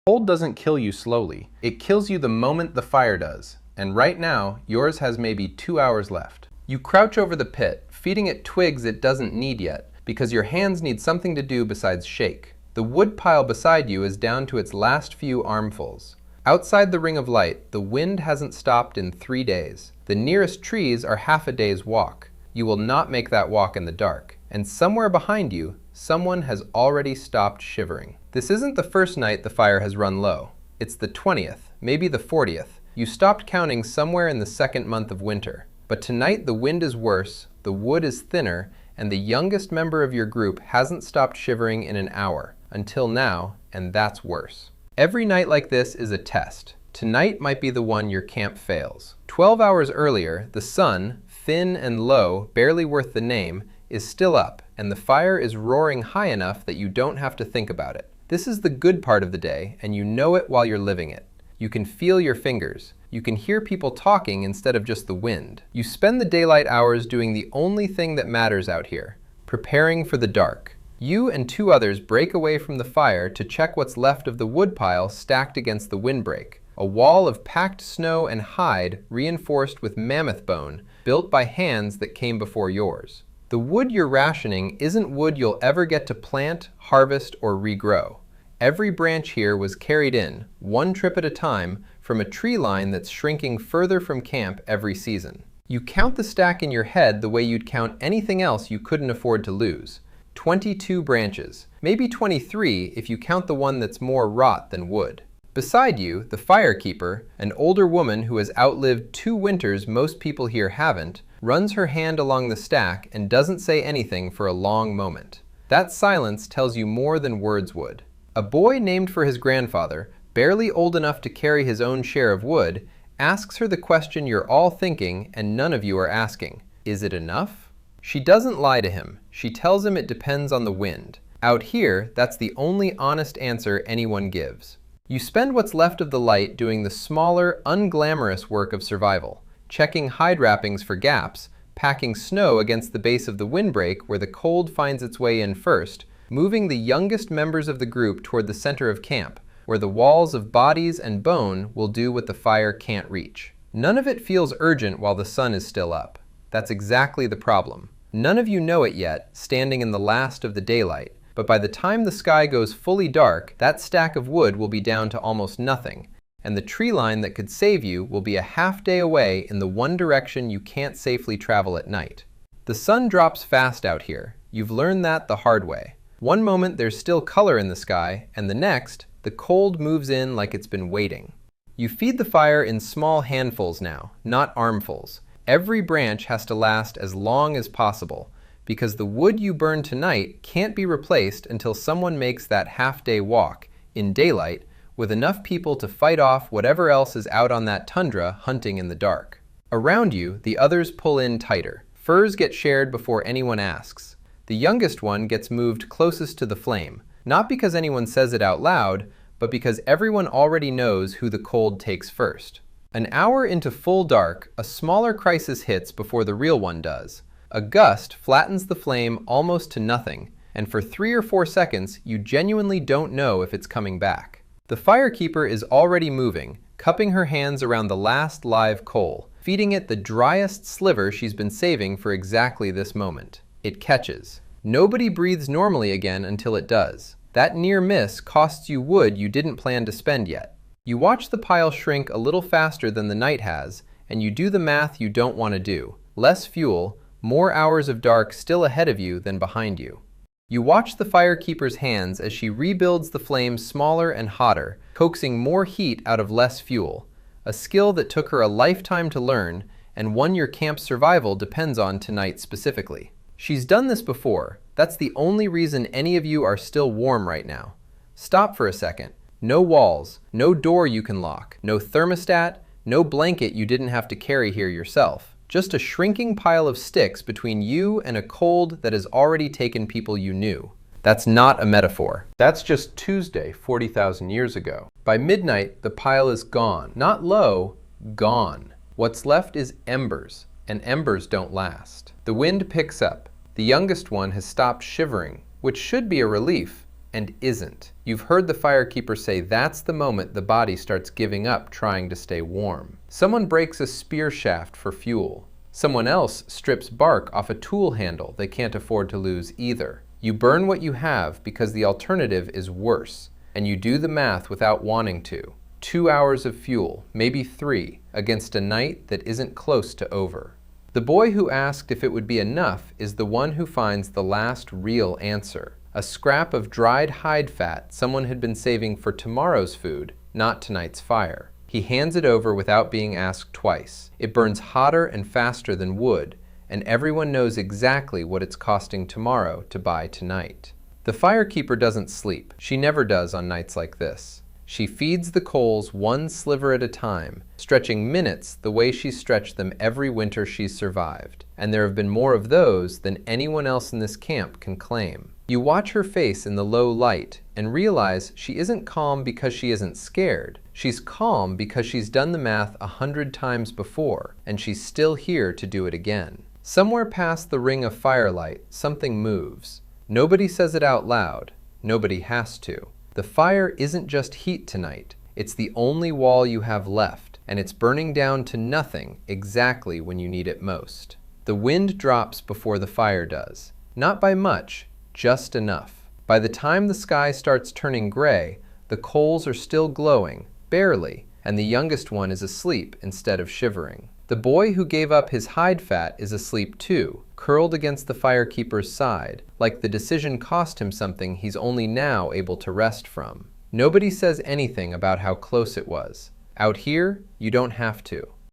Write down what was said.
Cold doesn't kill you slowly. It kills you the moment the fire does. And right now, yours has maybe 2 hours left. You crouch over the pit, feeding it twigs it doesn't need yet, because your hands need something to do besides shake. The wood pile beside you is down to its last few armfuls. Outside the ring of light, the wind hasn't stopped in 3 days. The nearest trees are half a day's walk. You will not make that walk in the dark. And somewhere behind you, someone has already stopped shivering. This isn't the first night the fire has run low. It's the 20th, maybe the 40th. You stopped counting somewhere in the second month of winter. But tonight the wind is worse, the wood is thinner, and the youngest member of your group hasn't stopped shivering in an hour. Until now, and that's worse. Every night like this is a test. Tonight might be the one your camp fails. 12 hours earlier, the sun, thin and low, barely worth the name, is still up, and the fire is roaring high enough that you don't have to think about it. This is the good part of the day, and you know it while you're living it. You can feel your fingers. You can hear people talking instead of just the wind. You spend the daylight hours doing the only thing that matters out here, preparing for the dark. You and 2 others break away from the fire to check what's left of the wood pile stacked against the windbreak, a wall of packed snow and hide reinforced with mammoth bone, built by hands that came before yours. The wood you're rationing isn't wood you'll ever get to plant, harvest, or regrow. Every branch here was carried in, one trip at a time, from a tree line that's shrinking further from camp every season. You count the stack in your head the way you'd count anything else you couldn't afford to lose. 22 branches, maybe 23 if you count the one that's more rot than wood. Beside you, the Firekeeper, an older woman who has outlived 2 winters most people here haven't, runs her hand along the stack and doesn't say anything for a long moment. That silence tells you more than words would. A boy named for his grandfather, barely old enough to carry his own share of wood, asks her the question you're all thinking and none of you are asking. Is it enough? She doesn't lie to him. She tells him it depends on the wind. Out here, that's the only honest answer anyone gives. You spend what's left of the light doing the smaller, unglamorous work of survival, checking hide wrappings for gaps, packing snow against the base of the windbreak where the cold finds its way in first, moving the youngest members of the group toward the center of camp, where the walls of bodies and bone will do what the fire can't reach. None of it feels urgent while the sun is still up. That's exactly the problem. None of you know it yet, standing in the last of the daylight, but by the time the sky goes fully dark, that stack of wood will be down to almost nothing, and the tree line that could save you will be a half day away in the one direction you can't safely travel at night. The sun drops fast out here. You've learned that the hard way. One moment there's still color in the sky, and the next, the cold moves in like it's been waiting. You feed the fire in small handfuls now, not armfuls. Every branch has to last as long as possible, because the wood you burn tonight can't be replaced until someone makes that half-day walk, in daylight, with enough people to fight off whatever else is out on that tundra hunting in the dark. Around you, the others pull in tighter. Furs get shared before anyone asks. The youngest one gets moved closest to the flame, not because anyone says it out loud, but because everyone already knows who the cold takes first. An hour into full dark, a smaller crisis hits before the real one does. A gust flattens the flame almost to nothing, and for 3 or 4 seconds, you genuinely don't know if it's coming back. The Firekeeper is already moving, cupping her hands around the last live coal, feeding it the driest sliver she's been saving for exactly this moment. It catches. Nobody breathes normally again until it does. That near miss costs you wood you didn't plan to spend yet. You watch the pile shrink a little faster than the night has, and you do the math you don't want to do. Less fuel, more hours of dark still ahead of you than behind you. You watch the Firekeeper's hands as she rebuilds the flame smaller and hotter, coaxing more heat out of less fuel, a skill that took her a lifetime to learn, and one your camp's survival depends on tonight specifically. She's done this before. That's the only reason any of you are still warm right now. Stop for a second. No walls, no door you can lock, no thermostat, no blanket you didn't have to carry here yourself. Just a shrinking pile of sticks between you and a cold that has already taken people you knew. That's not a metaphor. That's just Tuesday, 40,000 years ago. By midnight, the pile is gone. Not low, gone. What's left is embers, and embers don't last. The wind picks up. The youngest one has stopped shivering, which should be a relief, and isn't. You've heard the Firekeeper say that's the moment the body starts giving up trying to stay warm. Someone breaks a spear shaft for fuel. Someone else strips bark off a tool handle they can't afford to lose either. You burn what you have because the alternative is worse, and you do the math without wanting to. 2 hours of fuel, maybe 3, against a night that isn't close to over. The boy who asked if it would be enough is the one who finds the last real answer. A scrap of dried hide fat someone had been saving for tomorrow's food, not tonight's fire. He hands it over without being asked twice. It burns hotter and faster than wood, and everyone knows exactly what it's costing tomorrow to buy tonight. The Firekeeper doesn't sleep. She never does on nights like this. She feeds the coals one sliver at a time, stretching minutes the way she's stretched them every winter she's survived. And there have been more of those than anyone else in this camp can claim. You watch her face in the low light and realize she isn't calm because she isn't scared. She's calm because she's done the math 100 times before, and she's still here to do it again. Somewhere past the ring of firelight, something moves. Nobody says it out loud. Nobody has to. The fire isn't just heat tonight. It's the only wall you have left, and it's burning down to nothing exactly when you need it most. The wind drops before the fire does. Not by much, just enough. By the time the sky starts turning gray, the coals are still glowing, barely, and the youngest one is asleep instead of shivering. The boy who gave up his hide fat is asleep too, curled against the Firekeeper's side, like the decision cost him something he's only now able to rest from. Nobody says anything about how close it was. Out here, you don't have to.